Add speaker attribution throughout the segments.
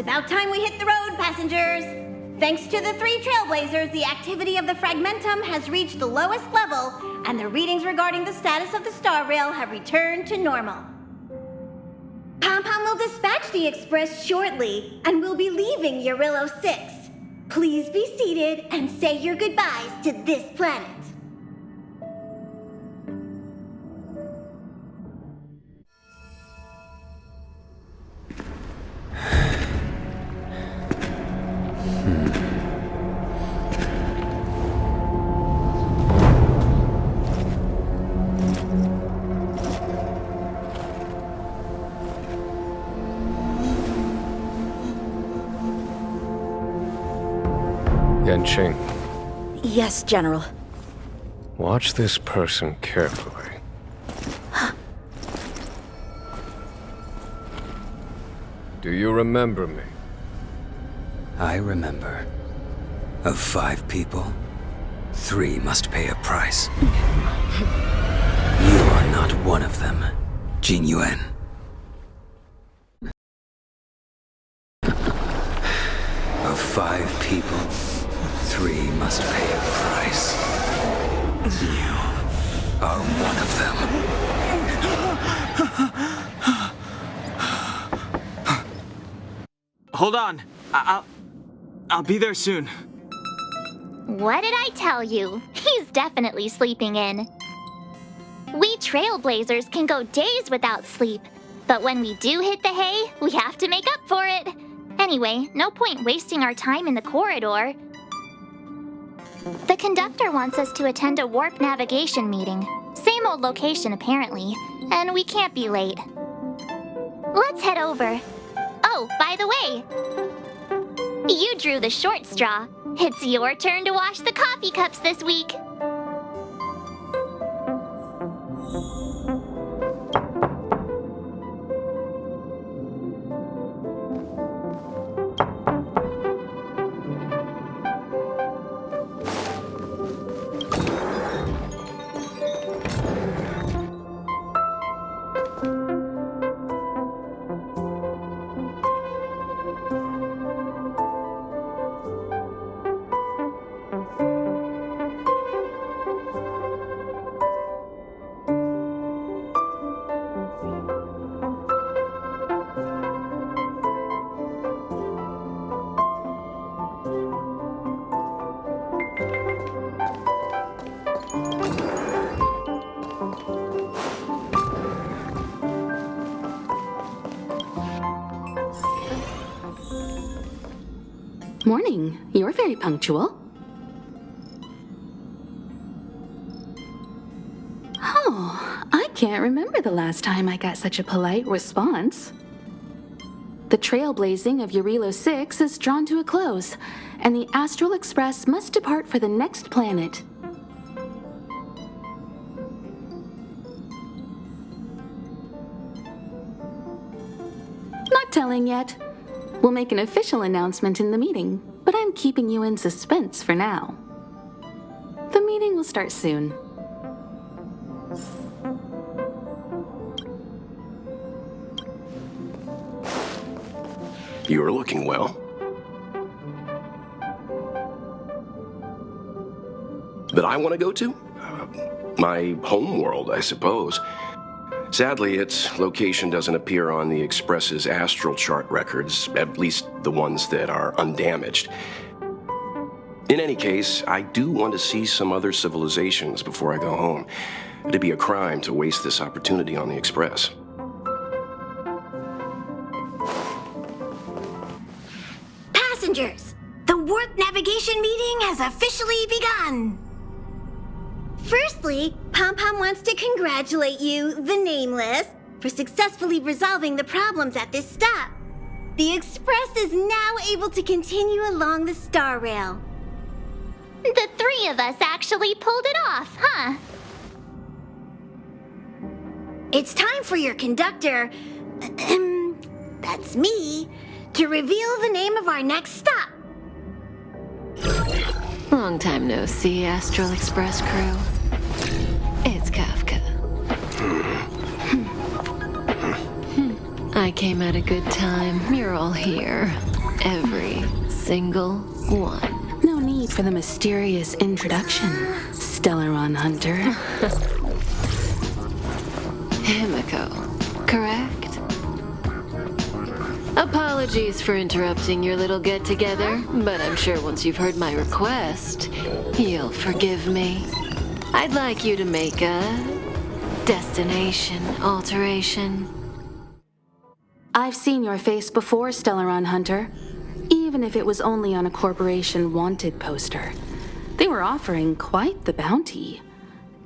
Speaker 1: about time we hit the road, passengers. Thanks to the 3 trailblazers, the activity of the fragmentum has reached the lowest level, and the readings regarding the status of the star rail have returned to normal. Pom-Pom will dispatch the express shortly, and we'll be leaving Urillo 6. Please be seated and say your goodbyes to this planet.
Speaker 2: Yanqing,
Speaker 3: Yes, General.
Speaker 2: watch this person carefully. Do you remember me?
Speaker 4: I remember. Of 5 people, 3 must pay a price. You are not one of them, Jin Yuan. Of 5 people, 3 must pay a price. You are one of them.
Speaker 5: Hold on. I'll be there soon.
Speaker 6: What did I tell you? He's definitely sleeping in. We trailblazers can go days without sleep, but when we do hit the hay, we have to make up for it. Anyway, no point wasting our time in the corridor. The conductor wants us to attend a warp navigation meeting. Same old location, apparently, and we can't be late. Let's head over. Oh, by the way, you drew the short straw. It's your turn to wash the coffee cups this week.
Speaker 3: Morning. You're very punctual. Oh, I can't remember the last time I got such a polite response. The trailblazing of Urillo 6 is drawn to a close, and the Astral Express must depart for the next planet. Not telling yet. We'll make an official announcement in the meeting, but I'm keeping you in suspense for now. The meeting will start soon.
Speaker 7: You're looking well. That I want to go to? My home world, I suppose. Sadly, its location doesn't appear on the Express's astral chart records, at least the ones that are undamaged. In any case, I do want to see some other civilizations before I go home. It'd be a crime to waste this opportunity on the Express.
Speaker 1: Passengers, the warp navigation meeting has officially begun. Firstly, Pom-Pom wants to congratulate you, the Nameless, for successfully resolving the problems at this stop. The Express is now able to continue along the star rail.
Speaker 6: The 3 of us actually pulled it off, huh?
Speaker 1: It's time for your conductor, that's me, to reveal the name of our next stop.
Speaker 8: Long time no see, Astral Express crew. It's Kafka. I came at a good time. You're all here. Every single one.
Speaker 3: No need for the mysterious introduction, Stellaron Hunter.
Speaker 8: Himiko, correct? Apologies for interrupting your little get-together, but I'm sure once you've heard my request, you'll forgive me. I'd like you to make a destination alteration.
Speaker 3: I've seen your face before, Stellaron Hunter. Even if it was only on a corporation wanted poster. They were offering quite the bounty.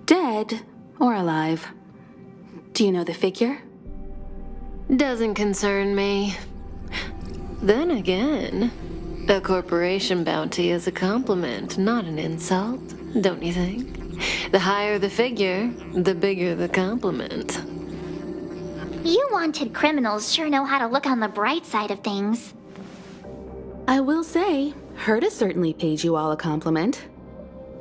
Speaker 3: Dead or alive. Do you know the figure?
Speaker 8: Doesn't concern me. Then again, a corporation bounty is a compliment, not an insult, don't you think? The higher the figure, the bigger the compliment.
Speaker 6: You wanted criminals sure know how to look on the bright side of things.
Speaker 3: I will say, Herta certainly paid you all a compliment.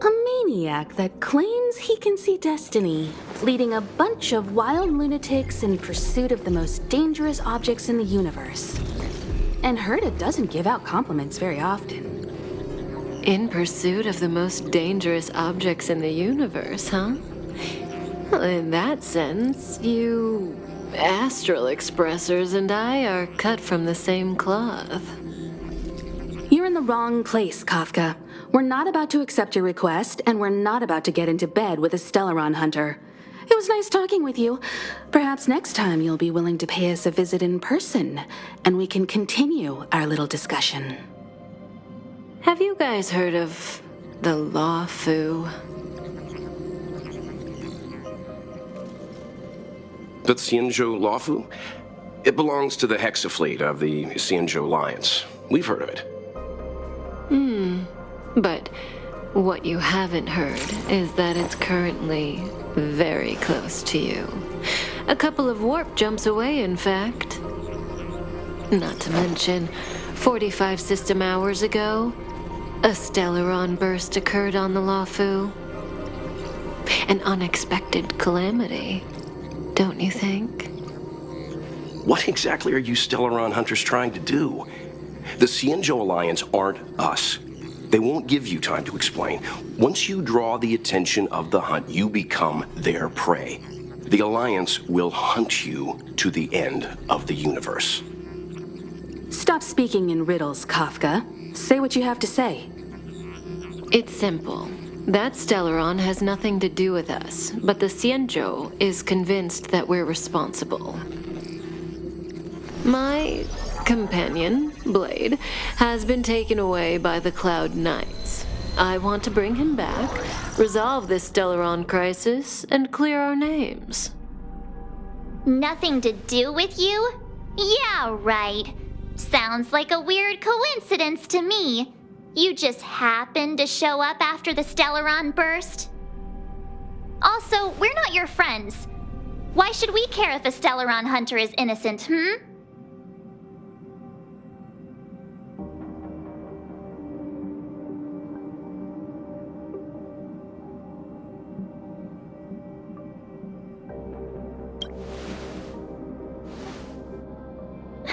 Speaker 3: A maniac that claims he can see destiny, leading a bunch of wild lunatics in pursuit of the most dangerous objects in the universe. And Herta doesn't give out compliments very often.
Speaker 8: In pursuit of the most dangerous objects in the universe, huh? Well, in that sense, you astral expressors and I are cut from the same cloth.
Speaker 3: You're in the wrong place, Kafka. We're not about to accept your request, and we're not about to get into bed with a Stellaron Hunter. It was nice talking with you. Perhaps next time you'll be willing to pay us a visit in person, and we can continue our little discussion.
Speaker 8: Have you guys heard of the Luofu?
Speaker 7: The Xianzhou Luofu? It belongs to the Hexafleet of the Xianzhou Alliance. We've heard of it.
Speaker 8: But what you haven't heard is that it's currently very close to you. A couple of warp jumps away, in fact. Not to mention, 45 system hours ago, a Stellaron burst occurred on the Luofu. An unexpected calamity, don't you think?
Speaker 7: What exactly are you Stellaron Hunters trying to do? The Xianzhou Alliance aren't us. They won't give you time to explain. Once you draw the attention of the hunt, you become their prey. The Alliance will hunt you to the end of the universe.
Speaker 3: Stop speaking in riddles, Kafka. Say what you have to say.
Speaker 8: It's simple. That Stellaron has nothing to do with us, but the Xianzhou is convinced that we're responsible. My companion, Blade, has been taken away by the Cloud Knights. I want to bring him back, resolve this Stellaron crisis, and clear our names.
Speaker 6: Nothing to do with you? Yeah, right. Sounds like a weird coincidence to me. You just happened to show up after the Stellaron burst? Also, we're not your friends. Why should we care if a Stellaron hunter is innocent,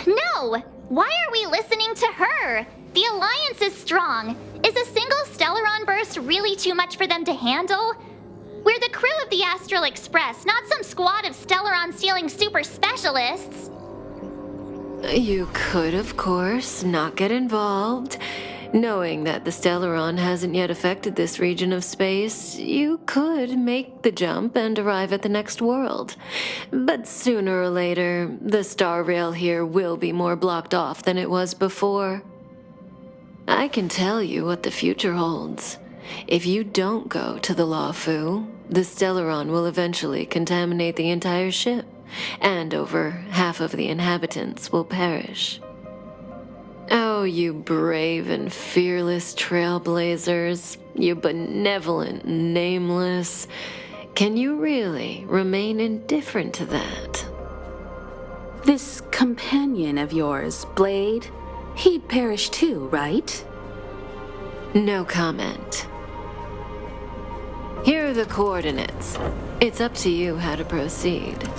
Speaker 6: No! Why are we listening to her? The Alliance is strong. Is a single Stellaron burst really too much for them to handle? We're the crew of the Astral Express, not some squad of Stellaron-stealing super specialists.
Speaker 8: You could, of course, not get involved. Knowing that the Stellaron hasn't yet affected this region of space, you could make the jump and arrive at the next world. But sooner or later, the star rail here will be more blocked off than it was before. I can tell you what the future holds. If you don't go to the Luofu, the Stellaron will eventually contaminate the entire ship, and over half of the inhabitants will perish. Oh, you brave and fearless trailblazers, you benevolent nameless. Can you really remain indifferent to that?
Speaker 3: This companion of yours, Blade, he'd perish too, right?
Speaker 8: No comment. Here are the coordinates. It's up to you how to proceed.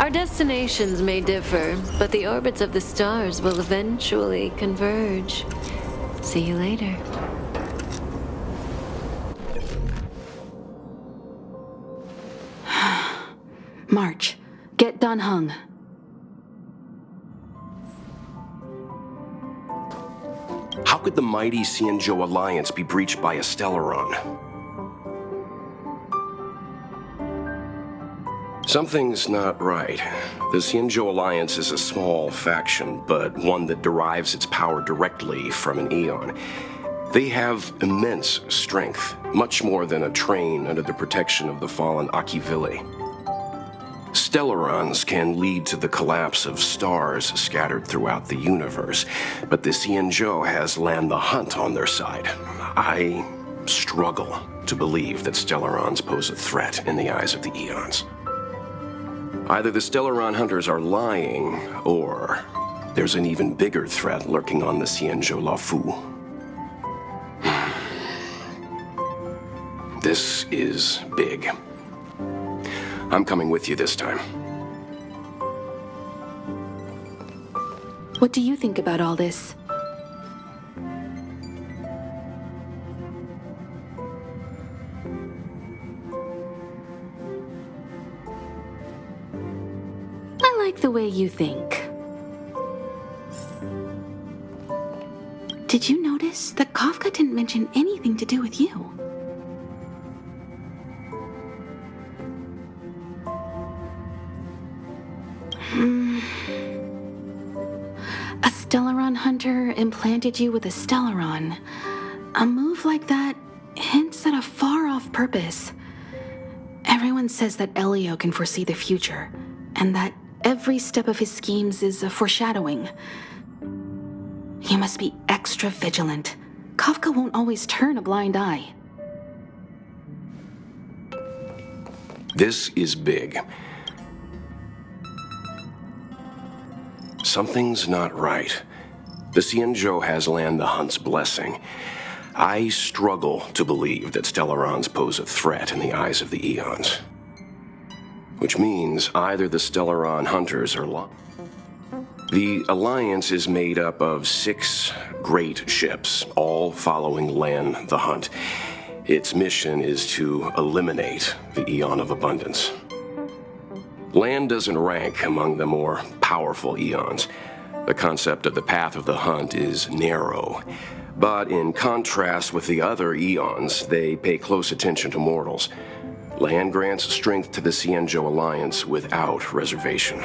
Speaker 8: Our destinations may differ, but the orbits of the stars will eventually converge. See you later.
Speaker 3: March, get Dan Heng.
Speaker 7: How could the mighty Xianzhou Alliance be breached by a Stellaron? Something's not right. The Xianzhou Alliance is a small faction, but one that derives its power directly from an Eon. They have immense strength, much more than a train under the protection of the fallen Akivili. Stellarons can lead to the collapse of stars scattered throughout the universe, but the Xianzhou has Land the Hunt on their side. I struggle to believe that Stellarons pose a threat in the eyes of the Eons. Either the Stellaron hunters are lying, or there's an even bigger threat lurking on the Xianzhou Luofu. This is big. I'm coming with you this time.
Speaker 3: What do you think about all this? I like the way you think. Did you notice that Kafka didn't mention anything to do with you? A Stellaron hunter implanted you with a Stellaron. A move like that hints at a far-off purpose. Everyone says that Elio can foresee the future, and that every step of his schemes is a foreshadowing. You must be extra vigilant. Kafka won't always turn a blind eye.
Speaker 7: This is big. Something's not right. The Xianzhou has Land the Hunt's blessing. I struggle to believe that Stellarons pose a threat in the eyes of the Eons. Which means either the Stellaron hunters are lying. The Alliance is made up of 6 great ships, all following Land the Hunt. Its mission is to eliminate the Eon of Abundance. Land doesn't rank among the more powerful Eons. The concept of the Path of the Hunt is narrow. But in contrast with the other Eons, they pay close attention to mortals. Land grants strength to the Xianzhou Alliance without reservation.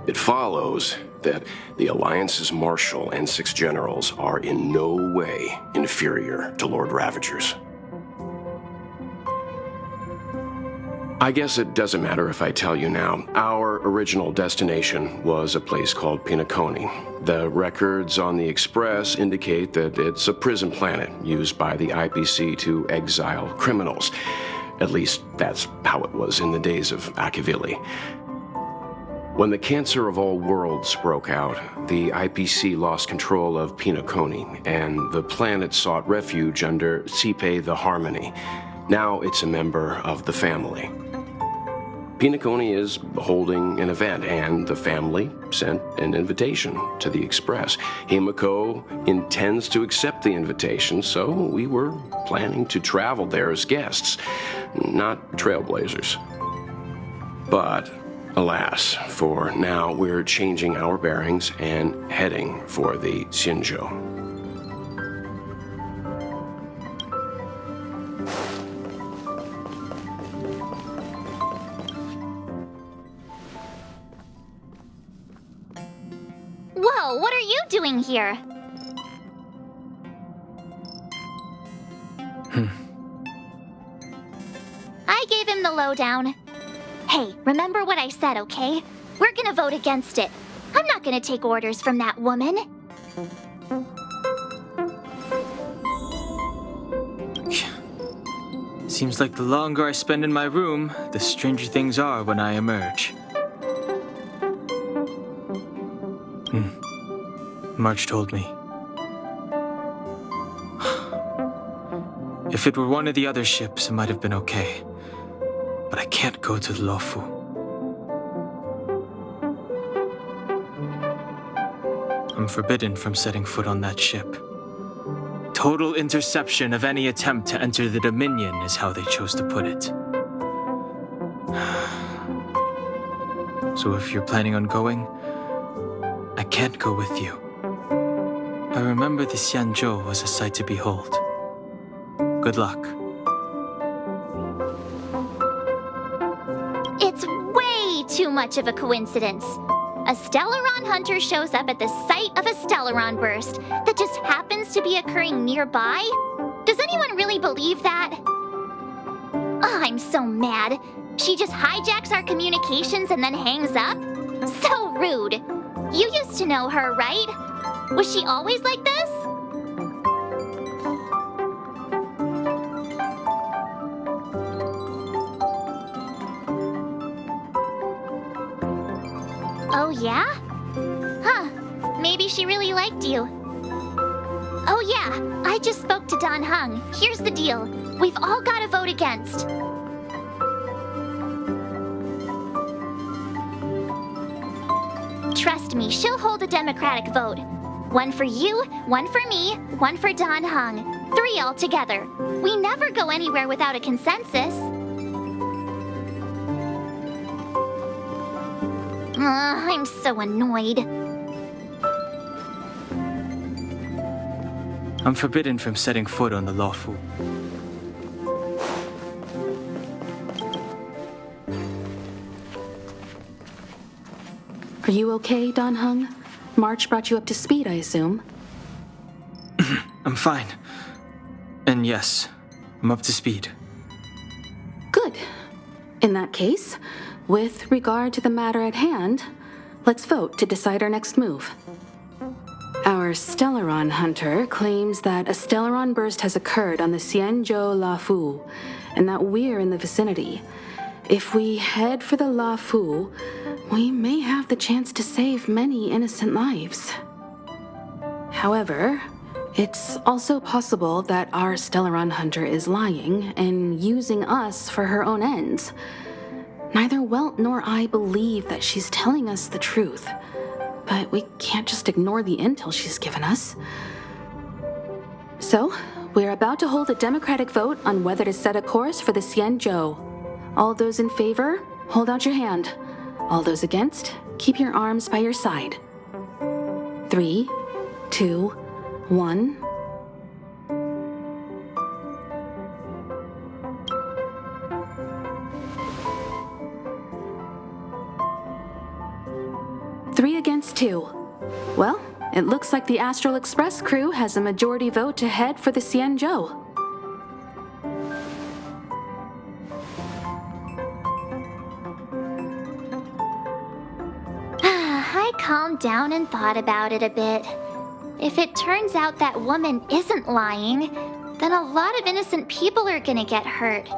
Speaker 7: It follows that the Alliance's Marshal and 6 generals are in no way inferior to Lord Ravager's. I guess it doesn't matter if I tell you now. Our original destination was a place called Pinaconi. The records on the Express indicate that it's a prison planet used by the IPC to exile criminals. At least that's how it was in the days of Akivili. When the cancer of all worlds broke out, the IPC lost control of Pinaconi, and the planet sought refuge under Cipe the Harmony. Now it's a member of the family. Pinaconi is holding an event, and the family sent an invitation to the Express. Himiko intends to accept the invitation, so we were planning to travel there as guests, not trailblazers. But alas, for now we're changing our bearings and heading for the Xianzhou.
Speaker 6: Whoa, what are you doing here? I gave him the lowdown. Hey, remember what I said, okay? We're gonna vote against it. I'm not gonna take orders from that woman.
Speaker 5: Seems like the longer I spend in my room, the stranger things are when I emerge. March told me. If it were one of the other ships, it might have been okay. But I can't go to the Luofu. I'm forbidden from setting foot on that ship. Total interception of any attempt to enter the Dominion is how they chose to put it. So if you're planning on going, I can't go with you. I remember the Xianzhou was a sight to behold. Good luck.
Speaker 6: It's way too much of a coincidence. A Stellaron hunter shows up at the site of a Stellaron burst that just happens to be occurring nearby? Does anyone really believe that? I'm so mad. She just hijacks our communications and then hangs up? So rude. You used to know her, right? Was she always like this? Oh, yeah? Huh. Maybe she really liked you. Oh, yeah. I just spoke to Dan Heng. Here's the deal. We've all got to vote against. Trust me, she'll hold a democratic vote. One for you, one for me, one for Dan Heng. 3 altogether. We never go anywhere without a consensus. I'm so annoyed.
Speaker 5: I'm forbidden from setting foot on the Luofu.
Speaker 3: Are you okay, Dan Heng? March brought you up to speed, I assume.
Speaker 5: I'm fine. And yes, I'm up to speed.
Speaker 3: Good. In that case, with regard to the matter at hand, let's vote to decide our next move. Our Stellaron hunter claims that a Stellaron burst has occurred on the Xianzhou Luofu, and that we're in the vicinity. If we head for the Luofu, we may have the chance to save many innocent lives. However, it's also possible that our Stellaron hunter is lying and using us for her own ends. Neither Welt nor I believe that she's telling us the truth, but we can't just ignore the intel she's given us. So, we're about to hold a democratic vote on whether to set a course for the Xianzhou. All those in favor, hold out your hand. All those against, keep your arms by your side. 3, 2, 1. Three against 2. Well, it looks like the Astral Express crew has a majority vote to head for the Xianzhou.
Speaker 6: I calmed down and thought about it a bit. If it turns out that woman isn't lying, then a lot of innocent people are gonna get hurt.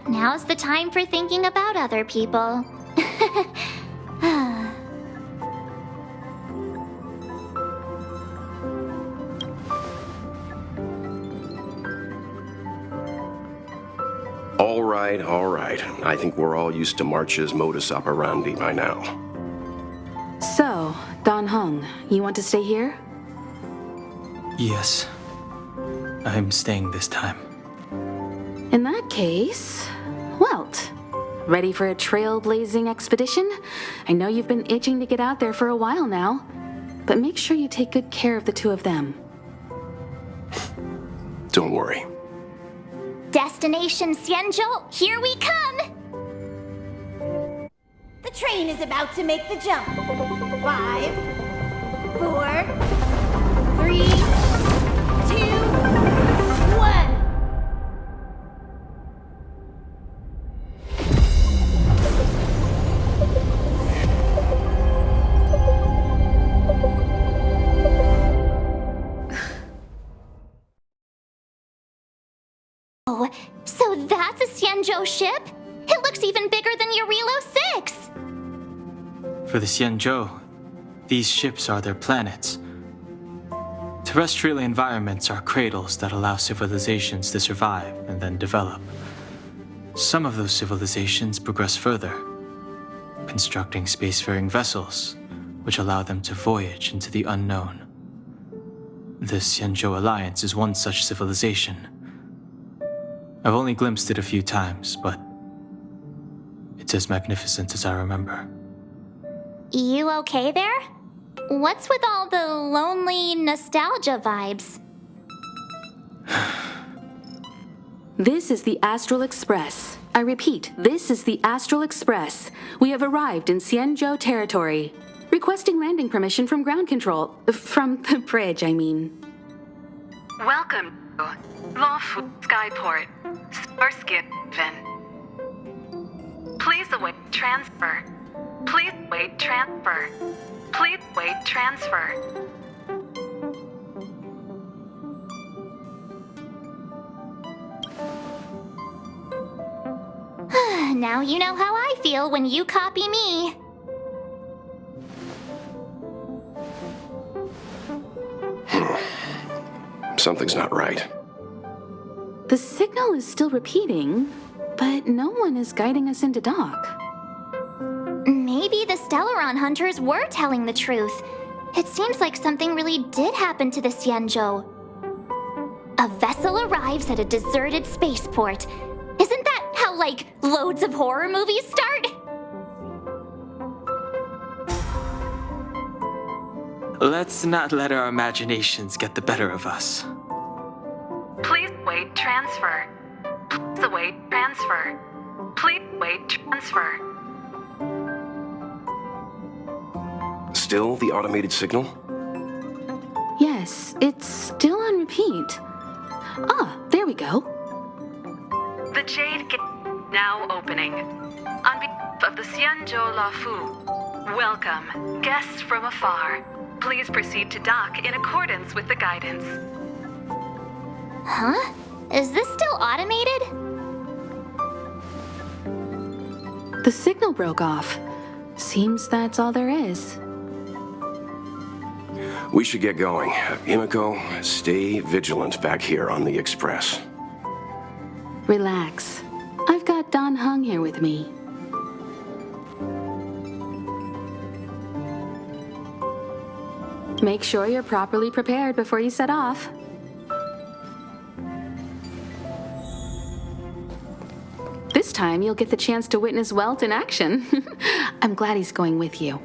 Speaker 6: Now's the time for thinking about other people.
Speaker 7: All right. I think we're all used to March's modus operandi by now.
Speaker 3: So, Dan Heng, you want to stay here?
Speaker 5: Yes. I'm staying this time.
Speaker 3: In that case, Welt, ready for a trailblazing expedition? I know you've been itching to get out there for a while now, but make sure you take good care of the 2 of them.
Speaker 7: Don't worry.
Speaker 6: Destination Xianzhou, here we come!
Speaker 1: The train is about to make the jump. 5, 4, 3, 2, 1.
Speaker 6: Oh, so that's a Xianzhou ship? It looks even bigger than Eurilo 6!
Speaker 5: For the Xianzhou, these ships are their planets. Terrestrial environments are cradles that allow civilizations to survive and then develop. Some of those civilizations progress further, constructing spacefaring vessels, which allow them to voyage into the unknown. The Xianzhou Alliance is one such civilization. I've only glimpsed it a few times, but it's as magnificent as I remember.
Speaker 6: You okay there? What's with all the lonely nostalgia vibes?
Speaker 3: This is the Astral Express. I repeat, this is the Astral Express. We have arrived in Xianzhou territory. Requesting landing permission from ground control. From the bridge, I mean.
Speaker 9: Welcome to Luofu Skyport, Starskin Vin. Please await transfer. Please wait transfer. Please wait transfer.
Speaker 6: Now you know how I feel when you copy me.
Speaker 7: Something's not right.
Speaker 3: The signal is still repeating, but no one is guiding us into dock.
Speaker 6: Maybe the Stellaron hunters were telling the truth. It seems like something really did happen to the Xianzhou. A vessel arrives at a deserted spaceport. Isn't that how, like, loads of horror movies start?
Speaker 5: Let's not let our imaginations get the better of us.
Speaker 9: Please wait transfer. Please await transfer. Please wait transfer.
Speaker 7: Still the automated signal?
Speaker 3: Yes, it's still on repeat. Ah, there we go.
Speaker 9: The Jade Gate now opening. On behalf of the Xianzhou Luofu, welcome, guests from afar. Please proceed to dock in accordance with the guidance.
Speaker 6: Huh? Is this still automated?
Speaker 3: The signal broke off. Seems that's all there is.
Speaker 7: We should get going. Himiko, stay vigilant back here on the Express.
Speaker 3: Relax. I've got Don Hung here with me. Make sure you're properly prepared before you set off. This time you'll get the chance to witness Welt in action. I'm glad he's going with you.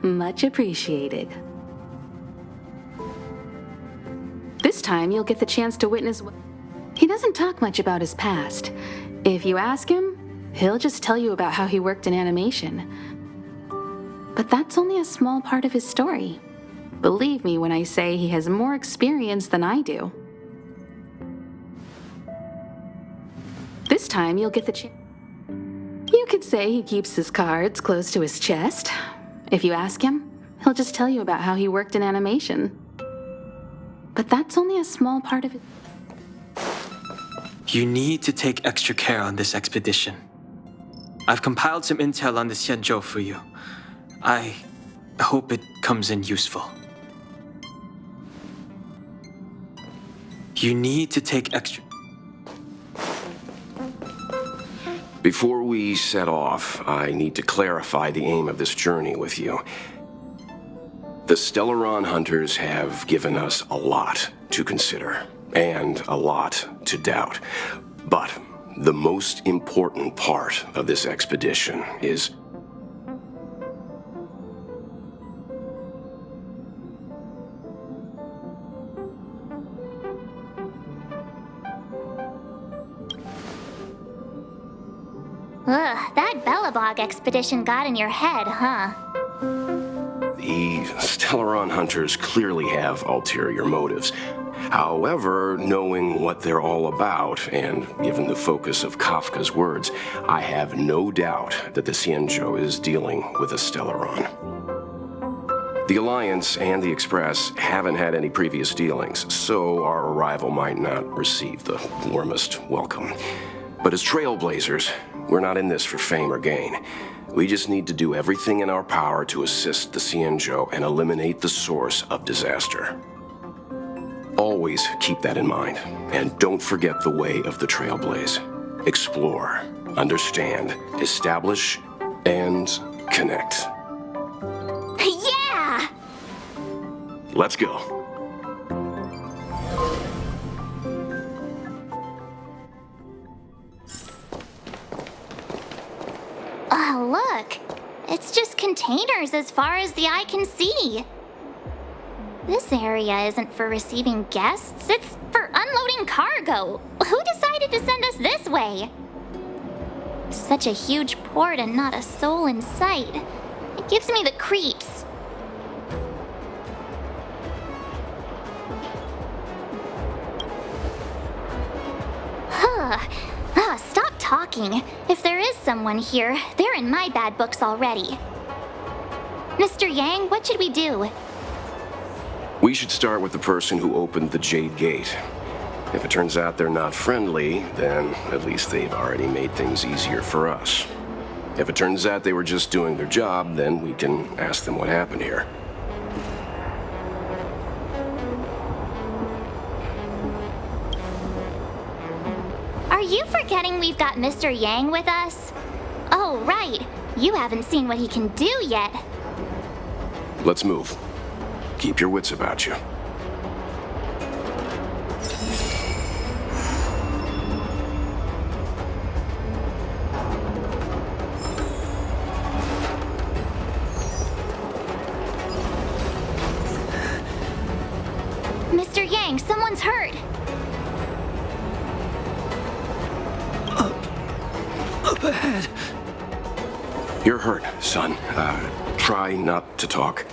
Speaker 3: Much appreciated. This time you'll get the chance to witness. He doesn't talk much about his past. If you ask him, he'll just tell you about how he worked in animation. But that's only a small part of his story. Believe me when I say he has more experience than I do. This time you'll get the chance. You could say he keeps his cards close to his chest. If you ask him, he'll just tell you about how he worked in animation. But that's only a small part of it.
Speaker 5: You need to take extra care on this expedition. I've compiled some intel on the Xianzhou for you. I hope it comes in useful. You need to take extra...
Speaker 7: Before we set off, I need to clarify the aim of this journey with you. The Stellaron hunters have given us a lot to consider, and a lot to doubt. But the most important part of this expedition is...
Speaker 6: Ugh, that Bellabog expedition got in your head, huh?
Speaker 7: The Stellaron hunters clearly have ulterior motives. However, knowing what they're all about, and given the focus of Kafka's words, I have no doubt that the Xianzhou is dealing with a Stellaron. The Alliance and the Express haven't had any previous dealings, so our arrival might not receive the warmest welcome. But as trailblazers, we're not in this for fame or gain. We just need to do everything in our power to assist the Xianzhou and eliminate the source of disaster. Always keep that in mind. And don't forget the way of the Trailblaze. Explore, understand, establish, and connect.
Speaker 6: Yeah!
Speaker 7: Let's go.
Speaker 6: Oh, look. It's just containers as far as the eye can see. This area isn't for receiving guests, it's for unloading cargo. Who decided to send us this way? Such a huge port and not a soul in sight. It gives me the creeps. Stop talking. If there is someone here, they're in my bad books already. Mr. Yang, what should we do?
Speaker 7: We should start with the person who opened the Jade Gate. If it turns out they're not friendly, then at least they've already made things easier for us. If it turns out they were just doing their job, then we can ask them what happened here.
Speaker 6: Are you forgetting we've got Mr. Yang with us? Oh, right. You haven't seen what he can do yet.
Speaker 7: Let's move. Keep your wits about you.
Speaker 6: Mr. Yang, someone's hurt.
Speaker 4: Up ahead.
Speaker 7: You're hurt, son. Try not to talk.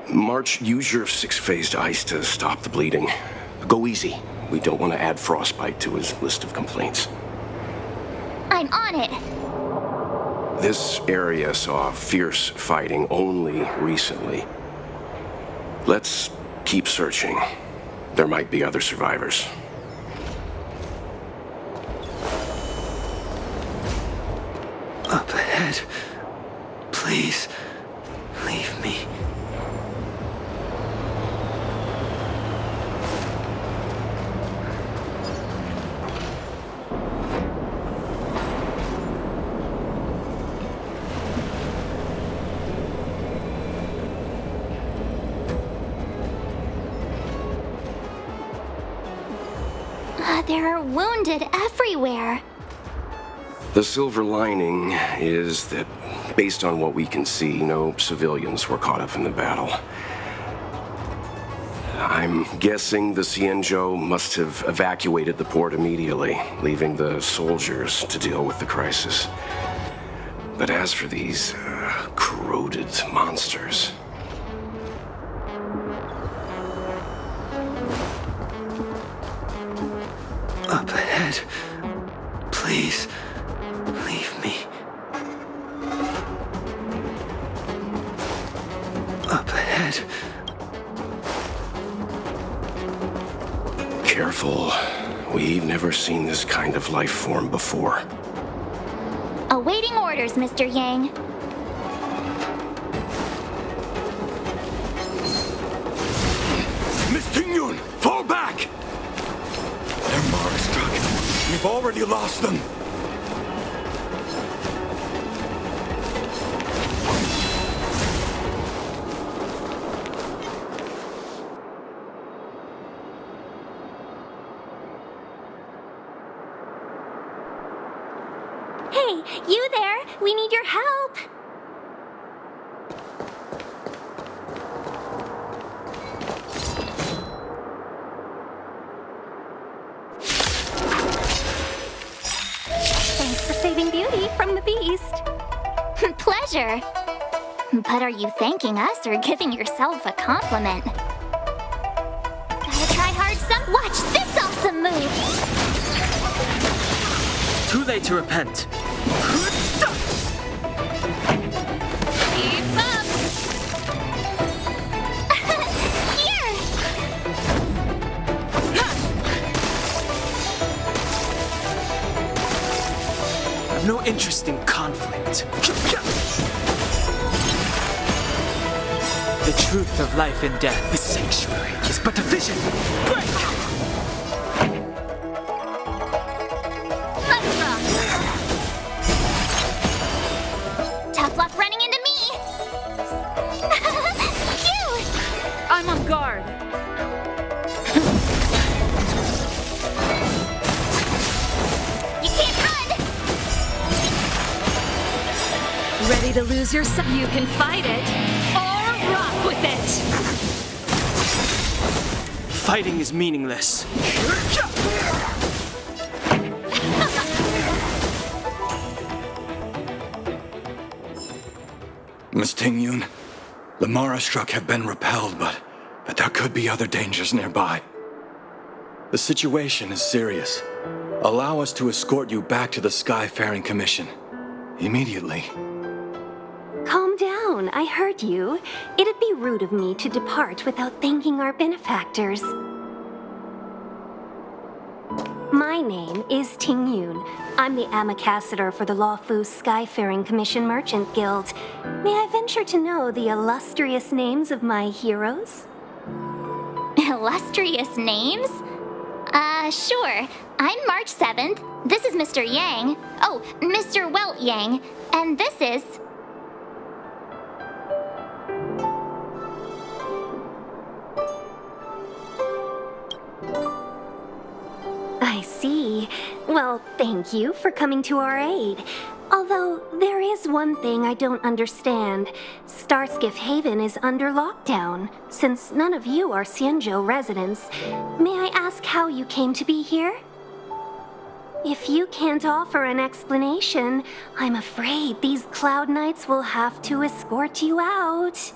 Speaker 7: March, use your six-phased ice to stop the bleeding. Go easy. We don't want to add frostbite to his list of complaints.
Speaker 6: I'm on it.
Speaker 7: This area saw fierce fighting only recently. Let's keep searching. There might be other survivors.
Speaker 4: Up ahead. Please, leave me.
Speaker 6: There are wounded everywhere.
Speaker 7: The silver lining is that, based on what we can see, no civilians were caught up in the battle. I'm guessing the Xianzhou must have evacuated the port immediately, leaving the soldiers to deal with the crisis. But as for these corroded monsters...
Speaker 4: Up ahead. Please, leave me. Up ahead.
Speaker 7: Careful. We've never seen this kind of life form before.
Speaker 6: Awaiting orders, Mr. Yang.
Speaker 10: Miss Tingyun, fall back! Their mark struck. We've already lost them.
Speaker 6: Hey, you there? We need your help.
Speaker 1: Thanks for saving Beauty from the beast.
Speaker 6: Pleasure. But are you thanking us or giving yourself a compliment? Gotta try hard some. Watch this awesome move.
Speaker 5: Too late to repent.
Speaker 6: Keep up. Here.
Speaker 5: I've no interest in conflict. The truth of life and death.
Speaker 10: The sanctuary is but a vision. Break!
Speaker 6: Let's rock! Tough luck running into me! Cute!
Speaker 3: I'm on guard.
Speaker 6: You can't run!
Speaker 9: Ready to lose yourself? You can fight it or rock with it.
Speaker 5: Fighting is meaningless.
Speaker 10: Miss Tingyun, the Mara struck have been repelled, but there could be other dangers nearby. The situation is serious. Allow us to escort you back to the Skyfaring Commission. Immediately.
Speaker 11: Calm down, I heard you. It'd be rude of me to depart without thanking our benefactors. My name is Tingyun. I'm the ambassador for the Luofu Skyfaring Commission Merchant Guild. May I venture to know the illustrious names of my heroes?
Speaker 6: Illustrious names? Sure. I'm March 7th. This is Mr. Yang. Oh, Mr. Welt Yang. And this is...
Speaker 11: I see. Well, thank you for coming to our aid. Although, there is one thing I don't understand. Starskiff Haven is under lockdown. Since none of you are Xianzhou residents, may I ask how you came to be here? If you can't offer an explanation, I'm afraid these Cloud Knights will have to escort you out.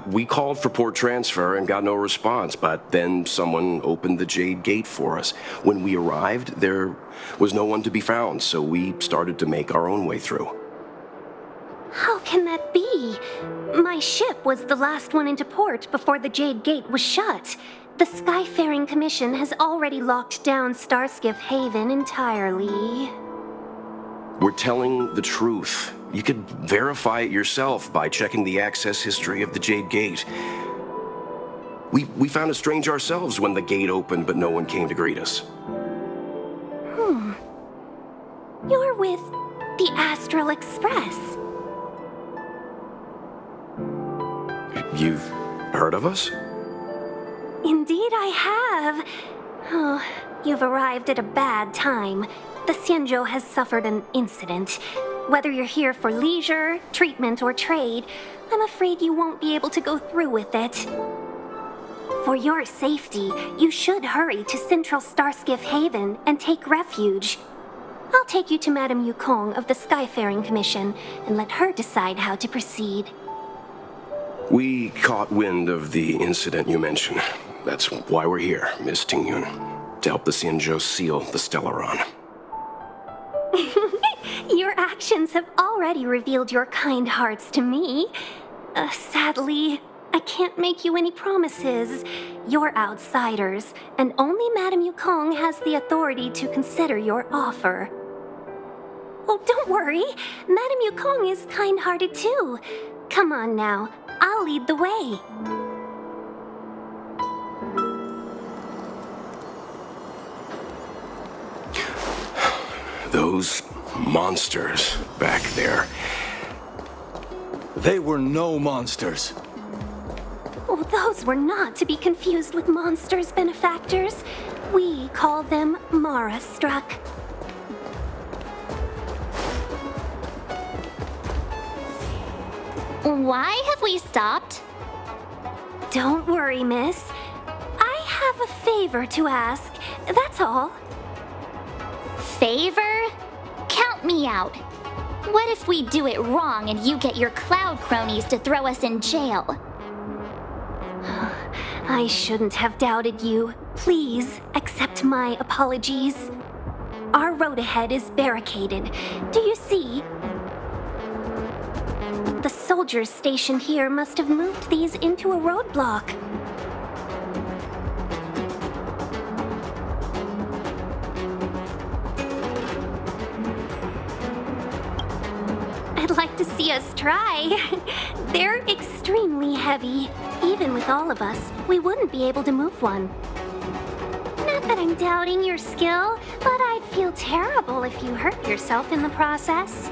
Speaker 7: We called for port transfer and got no response, but then someone opened the Jade Gate for us. When we arrived, there was no one to be found, so we started to make our own way through.
Speaker 11: How can that be? My ship was the last one into port before the Jade Gate was shut. The Skyfaring Commission has already locked down Starskiff Haven entirely.
Speaker 7: We're telling the truth. You could verify it yourself by checking the access history of the Jade Gate. We found it strange ourselves when the gate opened, but no one came to greet us.
Speaker 11: You're with the Astral Express.
Speaker 7: You've heard of us?
Speaker 11: Indeed I have. Oh, you've arrived at a bad time. The Xianzhou has suffered an incident. Whether you're here for leisure, treatment, or trade, I'm afraid you won't be able to go through with it. For your safety, you should hurry to Central Starskiff Haven and take refuge. I'll take you to Madame Yukong of the Skyfaring Commission and let her decide how to proceed.
Speaker 7: We caught wind of the incident you mentioned. That's why we're here, Miss Tingyun, to help the Xianzhou seal the Stellaron.
Speaker 11: Your actions have already revealed your kind hearts to me. Sadly, I can't make you any promises. You're outsiders, and only Madame Yukong has the authority to consider your offer. Oh, don't worry. Madame Yukong is kind-hearted too. Come on now, I'll lead the way.
Speaker 7: Those monsters back there.
Speaker 10: They were no monsters.
Speaker 11: Oh, those were not to be confused with monsters, benefactors. We call them Mara struck.
Speaker 6: Why have we stopped?
Speaker 11: Don't worry, miss. I have a favor to ask, that's all.
Speaker 6: Favor? Count me out. What if we do it wrong and you get your cloud cronies to throw us in jail?
Speaker 11: I shouldn't have doubted you. Please accept my apologies. Our road ahead is barricaded. Do you see? The soldiers stationed here must have moved these into a roadblock. I'd like to see us try. They're extremely heavy. Even with all of us, we wouldn't be able to move one. Not that I'm doubting your skill, but I'd feel terrible if you hurt yourself in the process.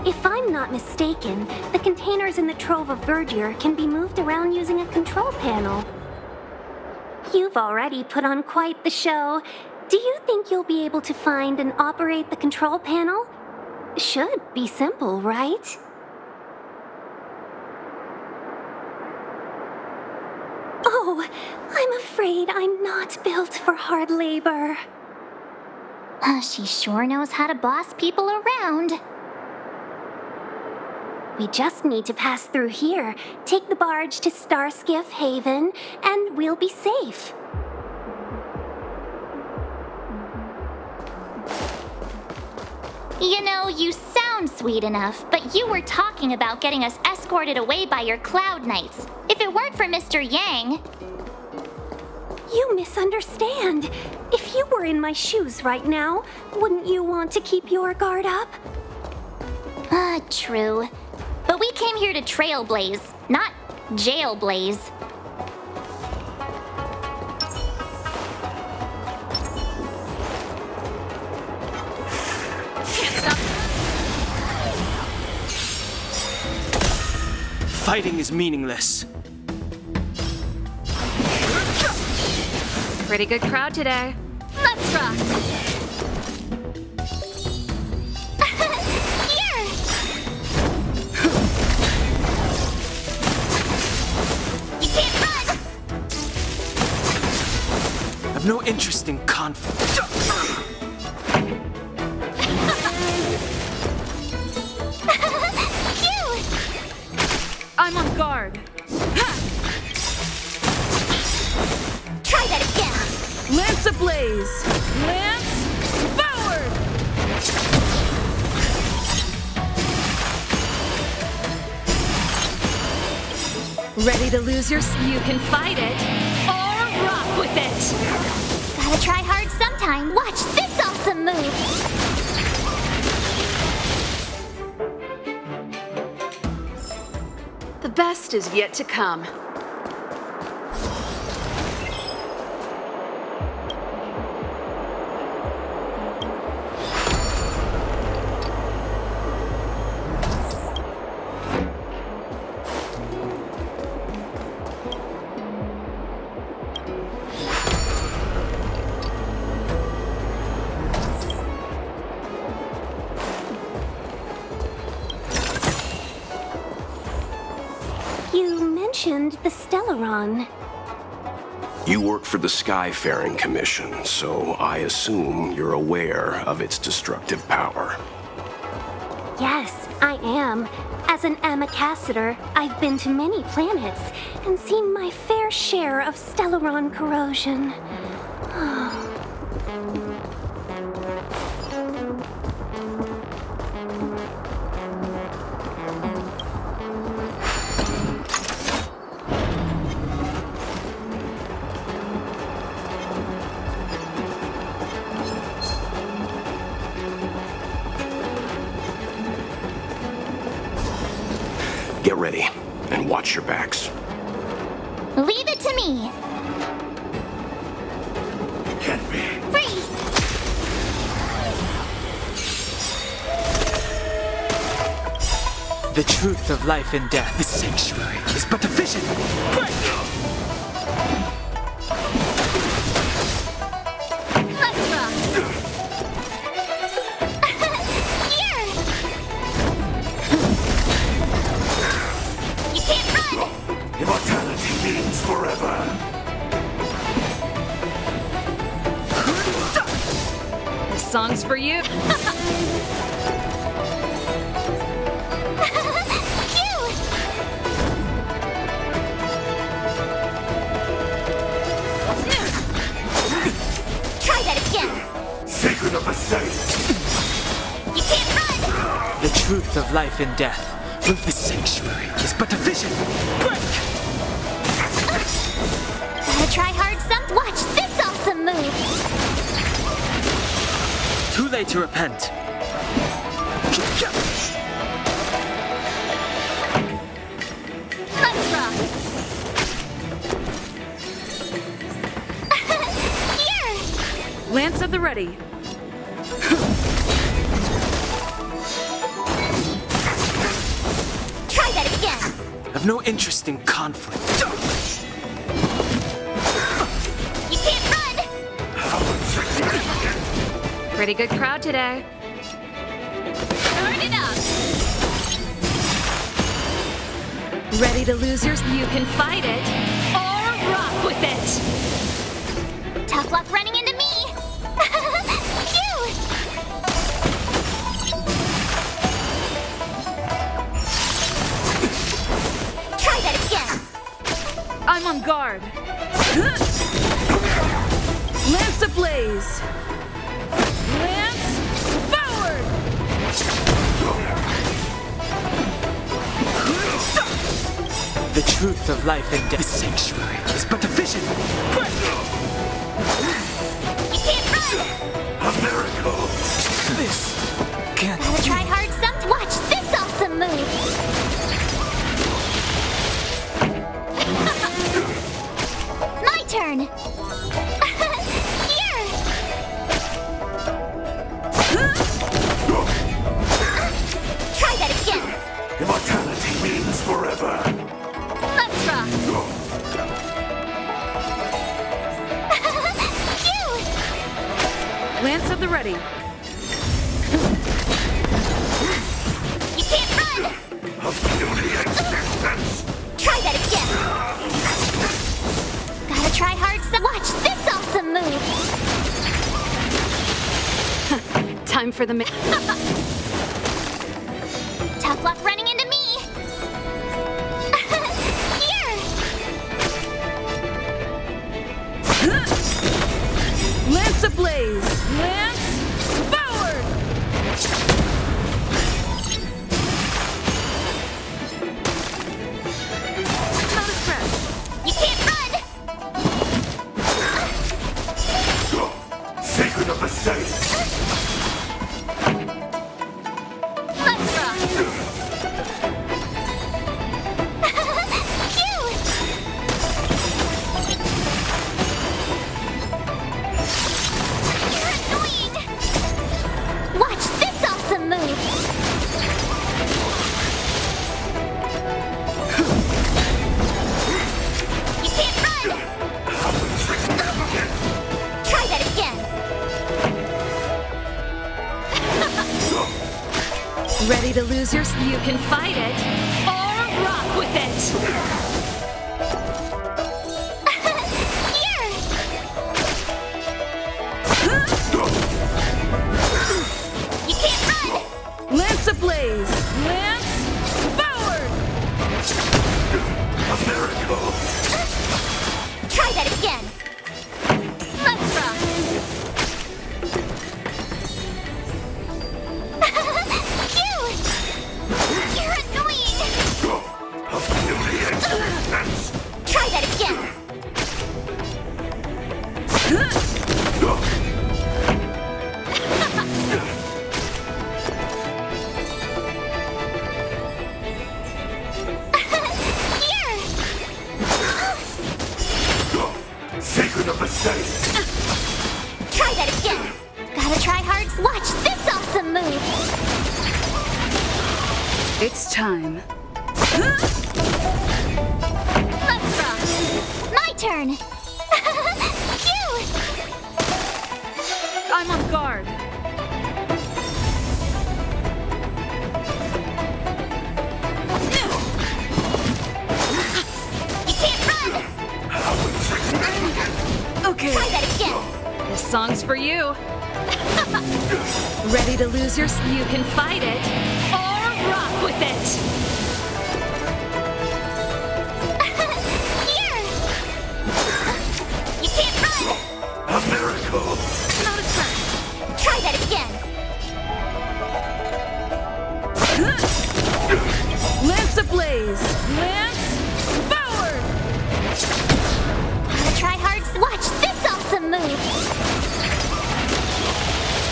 Speaker 11: If I'm not mistaken, the containers in the Trove of Verdure can be moved around using a control panel. You've already put on quite the show. Do you think you'll be able to find and operate the control panel? Should be simple, right? Oh, I'm afraid I'm not built for hard labor.
Speaker 6: She sure knows how to boss people around.
Speaker 11: We just need to pass through here, take the barge to Starskiff Haven, and we'll be safe.
Speaker 6: You know, you sound sweet enough, but you were talking about getting us escorted away by your Cloud Knights. If it weren't for Mr. Yang...
Speaker 11: You misunderstand. If you were in my shoes right now, wouldn't you want to keep your guard up?
Speaker 6: True. But we came here to trailblaze, not jailblaze.
Speaker 5: Fighting is meaningless.
Speaker 9: Pretty good crowd today.
Speaker 6: Let's rock! Here! You can't run!
Speaker 5: I've no interest in conflict.
Speaker 9: I'm on guard.
Speaker 6: Try that again!
Speaker 9: Lance ablaze! Lance forward! Ready to lose your... You can fight it, or rock with it!
Speaker 6: Gotta try hard sometime. Watch this awesome move!
Speaker 9: The best is yet to come.
Speaker 11: The Stellaron.
Speaker 7: You work for the Skyfaring Commission, so I assume you're aware of its destructive power.
Speaker 11: Yes, I am. As an Amicassator, I've been to many planets and seen my fair share of Stellaron corrosion.
Speaker 7: Get ready, and watch your backs.
Speaker 6: Leave it to me!
Speaker 10: Can't be.
Speaker 6: Freeze!
Speaker 5: The truth of life and death. The sanctuary is but a vision.
Speaker 6: Let's rock! Here! You can't run!
Speaker 10: Immortality means forever.
Speaker 9: This song's for you.
Speaker 10: Sacred of the saints.
Speaker 6: You can't run!
Speaker 5: The truth of life and death. The sanctuary is but a vision.
Speaker 6: Gotta try hard some. Watch this awesome move!
Speaker 5: Too late to repent.
Speaker 9: the ready.
Speaker 6: Try that again.
Speaker 5: I've no interest in conflict.
Speaker 6: You can't run.
Speaker 9: Pretty good crowd today.
Speaker 6: Turn it up.
Speaker 9: Ready to lose yours? You can fight it or rock with it.
Speaker 6: Tough luck running into me. Phew. Try that again.
Speaker 9: I'm on guard. Lance ablaze. Lance forward.
Speaker 5: The truth of life and death. The sanctuary is but a vision.
Speaker 6: You can't run.
Speaker 10: A miracle!
Speaker 5: This can't
Speaker 6: Gotta try hard some. Watch this awesome move. My turn. Here. Try that again.
Speaker 10: Immortality means forever.
Speaker 6: Let's rock. Phew.
Speaker 9: Lance at the ready.
Speaker 6: You can't run.
Speaker 10: A beauty existence!
Speaker 6: Try that again. Gotta try hard some. Watch this awesome move.
Speaker 3: Time for the
Speaker 6: Tough luck running into me. Here.
Speaker 9: Lance ablaze. Lance forward. Not a scratch.
Speaker 6: You can't run.
Speaker 10: Sacred of the saints!
Speaker 6: Let's rock. Phew. You're annoying. Watch this awesome move. You can't run. Try that again.
Speaker 9: Ready to lose yours? You can fight it or rock with it.
Speaker 6: Here. You can't run.
Speaker 9: Lance ablaze. Lance forward.
Speaker 10: A miracle!
Speaker 6: Try that again. Let's rock. Phew. You're annoying.
Speaker 10: A beauty existence!
Speaker 6: Try that again. Here.
Speaker 10: Sacred of the saints!
Speaker 6: Try that again. Gotta try hard. Watch this awesome move.
Speaker 9: It's time.
Speaker 6: Let's rock. My turn. Phew.
Speaker 9: I'm on guard.
Speaker 6: You can't run.
Speaker 9: Okay,
Speaker 6: Try that again.
Speaker 9: this song's for you. Ready to lose yours? You can fight it or rock with it.
Speaker 6: Here. You can't run.
Speaker 10: A miracle!
Speaker 9: Not a scratch.
Speaker 6: Try that again.
Speaker 9: Lance ablaze. Lance forward.
Speaker 6: Gotta try hard. Watch this awesome move.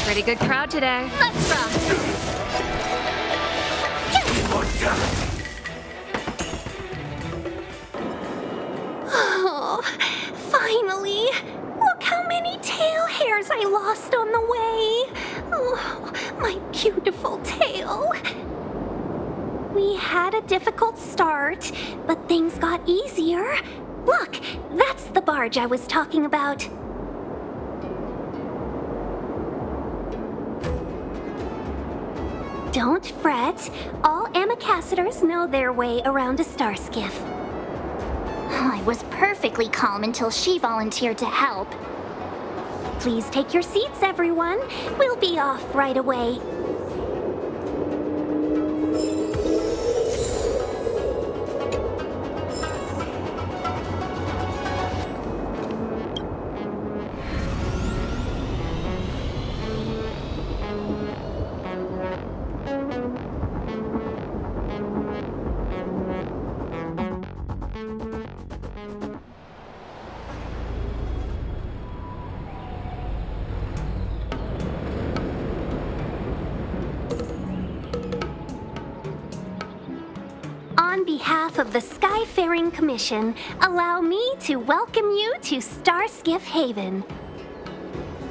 Speaker 9: Pretty good crowd today.
Speaker 6: Let's rock. Oh, finally. Look how many tail hairs I
Speaker 11: lost on the way. Oh, my beautiful tail. We had a difficult start, but things got easier. Look, that's the barge I was talking about. Don't fret. All Amicassadors know their way around a star skiff.
Speaker 6: I was perfectly calm until she volunteered to help.
Speaker 11: Please take your seats, everyone. We'll be off right away. On behalf of the Skyfaring Commission, allow me to welcome you to Starskiff Haven.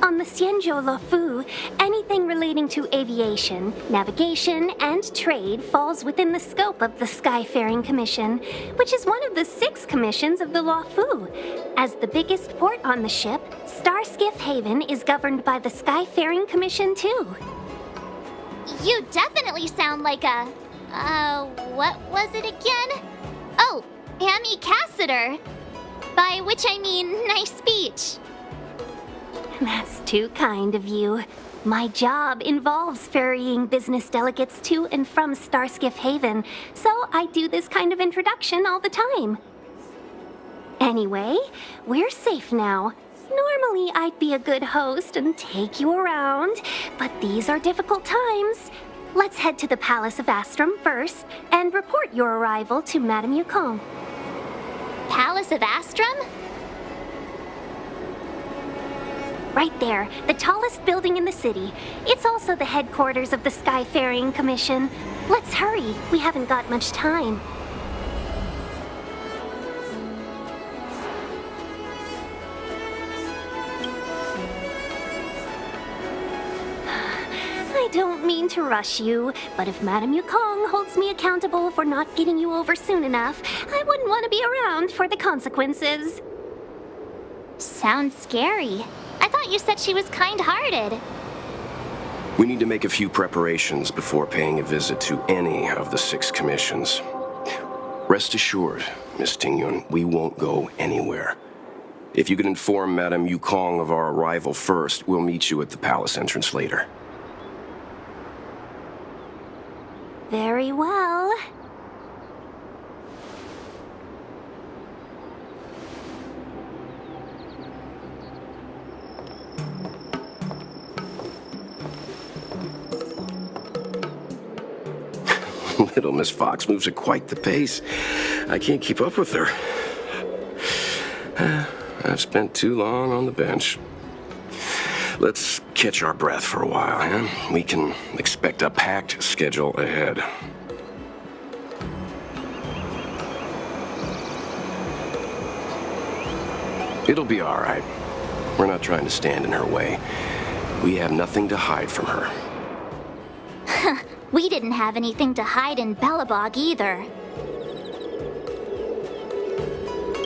Speaker 11: On the Xianzhou Luofu, anything relating to aviation, navigation, and trade falls within the scope of the Skyfaring Commission, which is one of the 6 commissions of the Luofu. As the biggest port on the ship, Starskiff Haven is governed by the Skyfaring Commission too.
Speaker 6: You definitely sound like a... what was it again? Oh, Amicassador. By which I mean nice speech.
Speaker 11: That's too kind of you. My job involves ferrying business delegates to and from Starskiff Haven, so I do this kind of introduction all the time. Anyway, we're safe now. Normally, I'd be a good host and take you around, but these are difficult times. Let's head to the Palace of Astrum first and report your arrival to Madame Yukong.
Speaker 6: Palace of Astrum?
Speaker 11: Right there, the tallest building in the city. It's also the headquarters of the Skyfaring Commission. Let's hurry, we haven't got much time. I don't mean to rush you, but if Madame Yukong holds me accountable for not getting you over soon enough, I wouldn't want to be around for the consequences.
Speaker 6: Sounds scary. I thought you said she was kind-hearted.
Speaker 7: We need to make a few preparations before paying a visit to any of the 6 commissions. Rest assured, Miss Tingyun, we won't go anywhere. If you could inform Madame Yukong of our arrival first, we'll meet you at the palace entrance later.
Speaker 11: Very well.
Speaker 7: Little Miss Fox moves at quite the pace. I can't keep up with her. I've spent too long on the bench. Let's catch our breath for a while, huh? We can expect a packed schedule ahead. It'll be all right. We're not trying to stand in her way. We have nothing to hide from her.
Speaker 6: We didn't have anything to hide in Belobog either.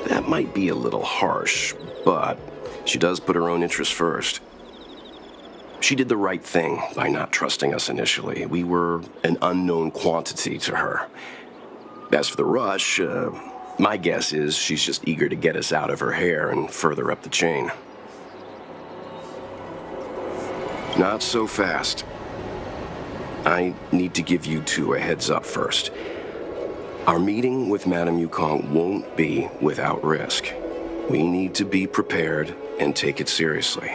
Speaker 7: That might be a little harsh, but she does put her own interests first. She did the right thing by not trusting us initially. We were an unknown quantity to her. As for the rush, my guess is she's just eager to get us out of her hair and further up the chain. Not so fast. I need to give you 2 a heads up first. Our meeting with Madame Yukong won't be without risk. We need to be prepared and take it seriously.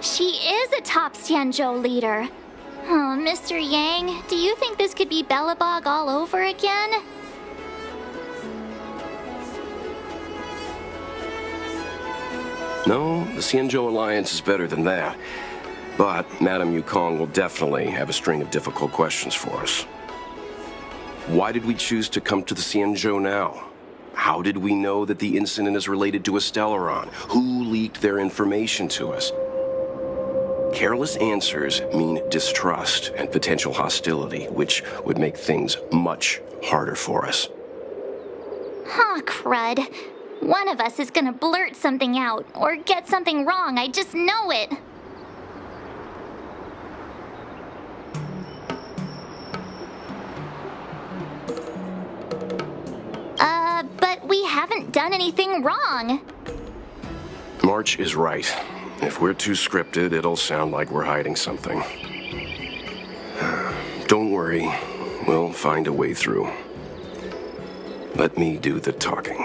Speaker 6: She is a top Xianzhou leader. Oh, Mr. Yang, do you think this could be Belobog all over again?
Speaker 7: No, the Xianzhou Alliance is better than that. But Madame Yukong will definitely have a string of difficult questions for us. Why did we choose to come to the Xianzhou now? How did we know that the incident is related to a Stellaron? Who leaked their information to us? Careless answers mean distrust and potential hostility, which would make things much harder for us.
Speaker 6: Huh, crud. One of us is gonna blurt something out, or get something wrong, I just know it. But we haven't done anything wrong.
Speaker 7: March is right. If we're too scripted, it'll sound like we're hiding something. Don't worry, we'll find a way through. Let me do the talking.